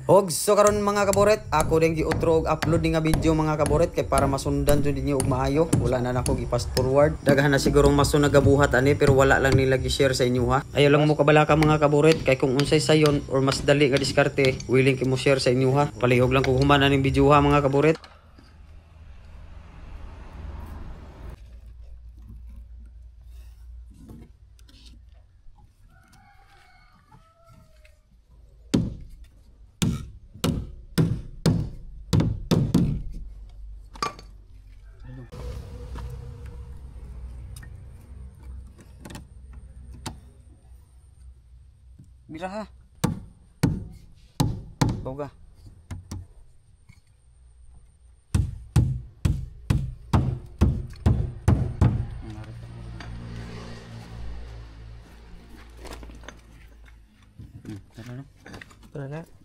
Og so karon mga kaburet, ako din giutro og upload ni nga video mga kaburet kay para masundan jud ninyo og maayo. Wala na nako gi-fast forward. Daghan na siguro maso nagabuhat ani pero wala lang nila gi-share sa inyo ha. Ayo lang mo kabalaka mga kaburet kay kung unsay sayon or mas dali nga diskarte, willing ki mo share sa inyo ha. Palihog lang kung human aning video ha mga kaburet. Mira ha. Boga. Tara na.